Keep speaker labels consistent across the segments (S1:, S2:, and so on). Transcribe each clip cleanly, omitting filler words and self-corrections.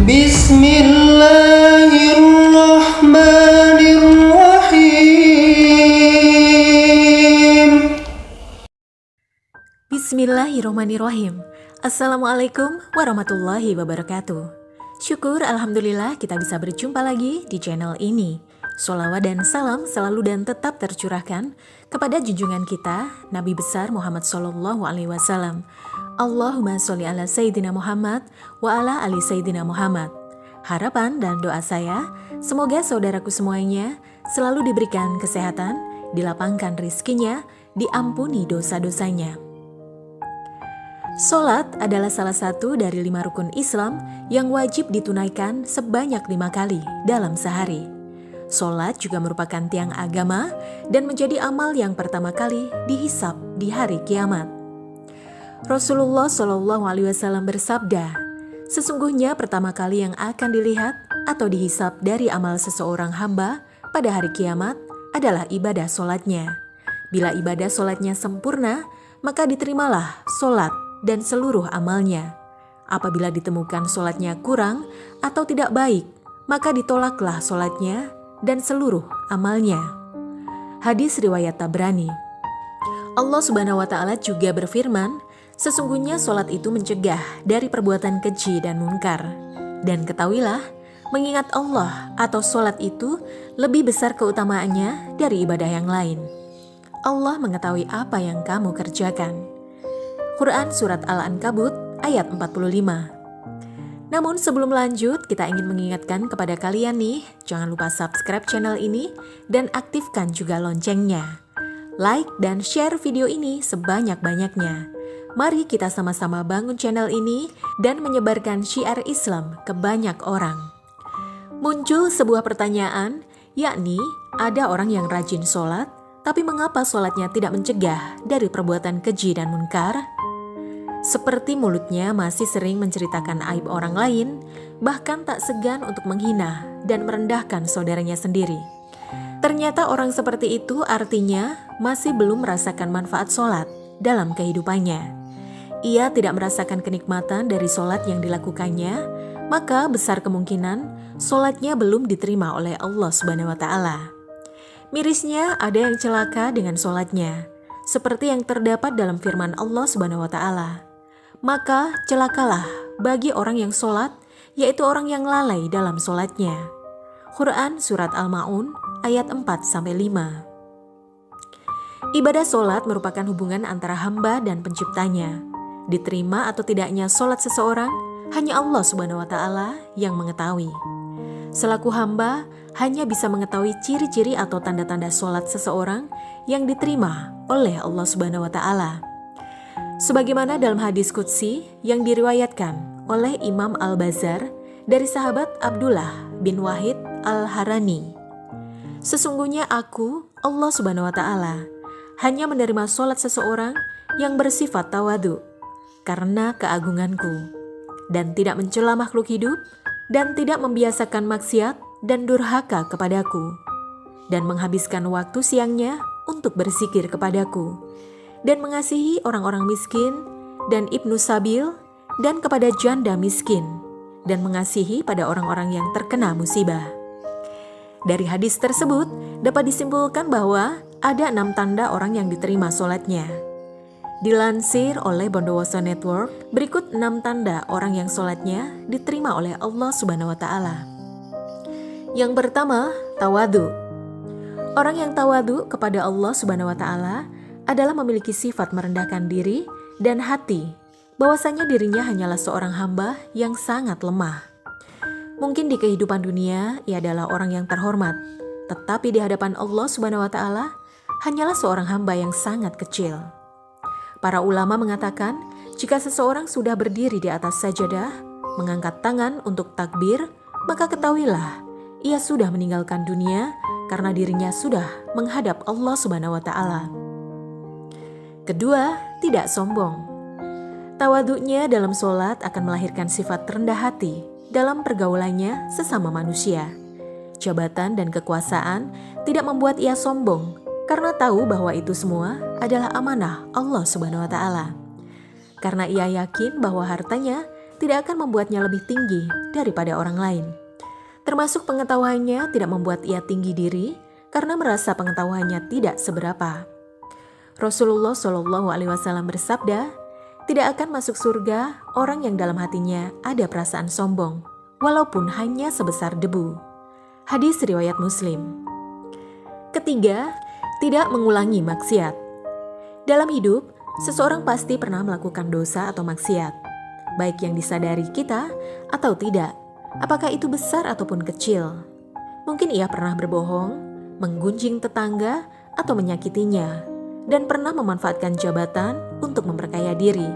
S1: Bismillahirrahmanirrahim.
S2: Bismillahirrohmanirrohim. Assalamualaikum warahmatullahi wabarakatuh. Syukur alhamdulillah kita bisa berjumpa lagi di channel ini. Sholawat dan salam selalu dan tetap tercurahkan kepada junjungan kita Nabi besar Muhammad SAW. Allahumma sholli ala Sayyidina Muhammad wa ala ali Sayyidina Muhammad. Harapan dan doa saya, semoga saudaraku semuanya selalu diberikan kesehatan, dilapangkan rizkinya, diampuni dosa-dosanya. Sholat adalah salah satu dari 5 rukun Islam yang wajib ditunaikan sebanyak 5 kali dalam sehari. Sholat juga merupakan tiang agama dan menjadi amal yang pertama kali dihisab di hari kiamat. Rasulullah SAW bersabda, sesungguhnya pertama kali yang akan dilihat atau dihisab dari amal seseorang hamba pada hari kiamat adalah ibadah sholatnya. Bila ibadah sholatnya sempurna, maka diterimalah sholat dan seluruh amalnya. Apabila ditemukan sholatnya kurang atau tidak baik, maka ditolaklah sholatnya dan seluruh amalnya. Hadis riwayat Tabrani. Allah Subhanahu wa Ta'ala juga berfirman, sesungguhnya sholat itu mencegah dari perbuatan keji dan munkar. Dan ketahuilah, mengingat Allah atau sholat itu lebih besar keutamaannya dari ibadah yang lain. Allah mengetahui apa yang kamu kerjakan. Quran Surat Al-Ankabut ayat 45. Namun sebelum lanjut, kita ingin mengingatkan kepada kalian nih, jangan lupa subscribe channel ini dan aktifkan juga loncengnya. Like dan share video ini sebanyak-banyaknya. Mari kita sama-sama bangun channel ini dan menyebarkan syiar Islam ke banyak orang. Muncul sebuah pertanyaan, yakni ada orang yang rajin sholat, tapi mengapa sholatnya tidak mencegah dari perbuatan keji dan munkar? Seperti mulutnya masih sering menceritakan aib orang lain, bahkan tak segan untuk menghina dan merendahkan saudaranya sendiri. Ternyata orang seperti itu artinya masih belum merasakan manfaat sholat dalam kehidupannya. Ia tidak merasakan kenikmatan dari sholat yang dilakukannya, maka besar kemungkinan sholatnya belum diterima oleh Allah Subhanahu wa Ta'ala. Mirisnya ada yang celaka dengan sholatnya, seperti yang terdapat dalam firman Allah Subhanahu wa Ta'ala. Maka celakalah bagi orang yang sholat, yaitu orang yang lalai dalam sholatnya. Quran Surat Al-Ma'un ayat 4-5. Ibadah sholat merupakan hubungan antara hamba dan penciptanya. Diterima atau tidaknya sholat seseorang, hanya Allah Subhanahu wa Ta'ala yang mengetahui. Selaku hamba, hanya bisa mengetahui ciri-ciri atau tanda-tanda sholat seseorang yang diterima oleh Allah Subhanahu wa Ta'ala. Sebagaimana dalam hadis qudsi yang diriwayatkan oleh Imam Al-Bazzar dari sahabat Abdullah bin Wahid Al-Harani. Sesungguhnya aku, Allah Subhanahu wa Ta'ala, hanya menerima sholat seseorang yang bersifat tawadu karena keagunganku, dan tidak mencela makhluk hidup, dan tidak membiasakan maksiat dan durhaka kepadaku, dan menghabiskan waktu siangnya untuk berzikir kepadaku, dan mengasihi orang-orang miskin, dan ibnu sabil, dan kepada janda miskin, dan mengasihi pada orang-orang yang terkena musibah. Dari hadis tersebut, dapat disimpulkan bahwa ada 6 tanda orang yang diterima sholatnya. Dilansir oleh Bondowoso Network, berikut 6 tanda orang yang sholatnya diterima oleh Allah Subhanahu wa Ta'ala. Yang pertama, tawadu. Orang yang tawadu kepada Allah Subhanahu wa Ta'ala adalah memiliki sifat merendahkan diri dan hati, bahwasanya dirinya hanyalah seorang hamba yang sangat lemah. Mungkin di kehidupan dunia ia adalah orang yang terhormat, tetapi di hadapan Allah Subhanahu wa Ta'ala hanyalah seorang hamba yang sangat kecil. Para ulama mengatakan, jika seseorang sudah berdiri di atas sajadah, mengangkat tangan untuk takbir, maka ketahuilah ia sudah meninggalkan dunia karena dirinya sudah menghadap Allah Subhanahu wa Ta'ala. Kedua, tidak sombong. Tawaduknya dalam sholat akan melahirkan sifat rendah hati dalam pergaulannya sesama manusia. Jabatan dan kekuasaan tidak membuat ia sombong karena tahu bahwa itu semua adalah amanah Allah Subhanahu wa Ta'ala. Karena ia yakin bahwa hartanya tidak akan membuatnya lebih tinggi daripada orang lain. Termasuk pengetahuannya tidak membuat ia tinggi diri karena merasa pengetahuannya tidak seberapa. Rasulullah Shallallahu Alaihi Wasallam bersabda, tidak akan masuk surga orang yang dalam hatinya ada perasaan sombong, walaupun hanya sebesar debu. Hadis riwayat Muslim. Ketiga, tidak mengulangi maksiat. Dalam hidup, seseorang pasti pernah melakukan dosa atau maksiat, baik yang disadari kita atau tidak. Apakah itu besar ataupun kecil? Mungkin ia pernah berbohong, menggunjing tetangga, atau menyakitinya, dan pernah memanfaatkan jabatan untuk memperkaya diri.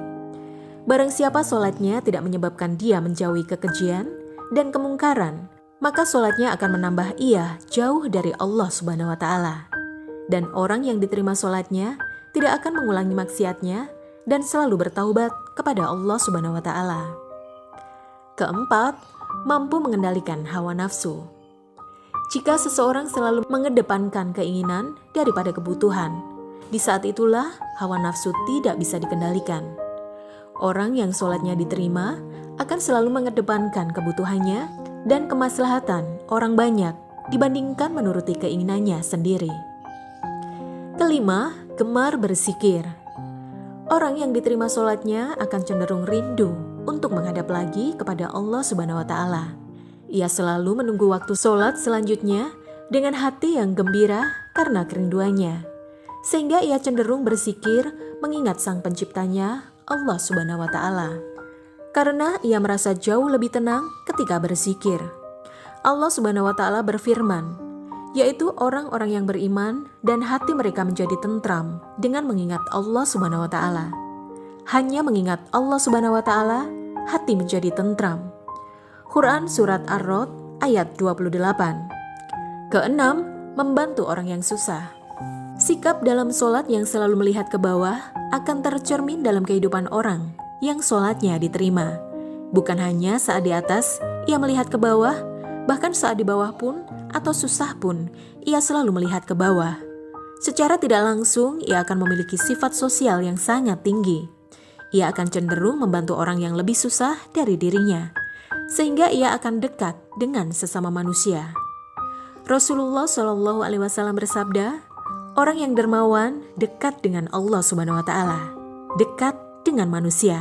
S2: Barang siapa sholatnya tidak menyebabkan dia menjauhi kekejian dan kemungkaran, maka sholatnya akan menambah ia jauh dari Allah Subhanahu wa Ta'ala. Dan orang yang diterima sholatnya tidak akan mengulangi maksiatnya dan selalu bertaubat kepada Allah Subhanahu wa Ta'ala. Keempat, mampu mengendalikan hawa nafsu. Jika seseorang selalu mengedepankan keinginan daripada kebutuhan, di saat itulah hawa nafsu tidak bisa dikendalikan. Orang yang sholatnya diterima akan selalu mengedepankan kebutuhannya dan kemaslahatan orang banyak dibandingkan menuruti keinginannya sendiri. Kelima, gemar berzikir. Orang yang diterima sholatnya akan cenderung rindu untuk menghadap lagi kepada Allah Subhanahu wa Ta'ala. Ia selalu menunggu waktu sholat selanjutnya dengan hati yang gembira karena kerinduannya, sehingga ia cenderung berzikir mengingat Sang Penciptanya, Allah Subhanahu wa Ta'ala. Karena ia merasa jauh lebih tenang ketika berzikir. Allah Subhanahu wa Ta'ala berfirman, yaitu orang-orang yang beriman dan hati mereka menjadi tentram dengan mengingat Allah Subhanahu wa Ta'ala. Hanya mengingat Allah Subhanahu wa Ta'ala, hati menjadi tentram. Quran Surat Ar-Rod ayat 28. Keenam, membantu orang yang susah. Sikap dalam sholat yang selalu melihat ke bawah akan tercermin dalam kehidupan orang yang sholatnya diterima. Bukan hanya saat di atas ia melihat ke bawah, bahkan saat di bawah pun atau susah pun ia selalu melihat ke bawah. Secara tidak langsung ia akan memiliki sifat sosial yang sangat tinggi. Ia akan cenderung membantu orang yang lebih susah dari dirinya, sehingga ia akan dekat dengan sesama manusia. Rasulullah Shallallahu Alaihi Wasallam bersabda, orang yang dermawan dekat dengan Allah Subhanahu wa Ta'ala, dekat dengan manusia,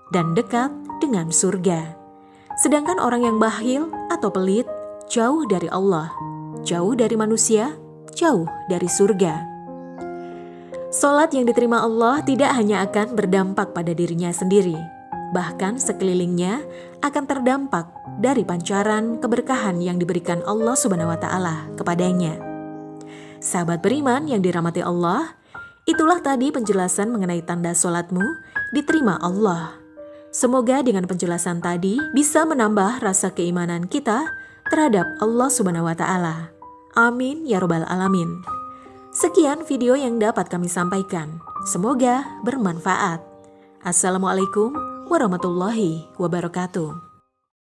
S2: dan dekat dengan surga. Sedangkan orang yang bakhil atau pelit jauh dari Allah, jauh dari manusia, jauh dari surga. Salat yang diterima Allah tidak hanya akan berdampak pada dirinya sendiri, bahkan sekelilingnya akan terdampak dari pancaran keberkahan yang diberikan Allah Subhanahu wa Ta'ala kepadanya. Sahabat beriman yang dirahmati Allah, itulah tadi penjelasan mengenai tanda salatmu diterima Allah. Semoga dengan penjelasan tadi bisa menambah rasa keimanan kita terhadap Allah Subhanahu wa Ta'ala. Amin ya Rabbal Alamin. Sekian video yang dapat kami sampaikan. Semoga bermanfaat. Assalamualaikum warahmatullahi wabarakatuh.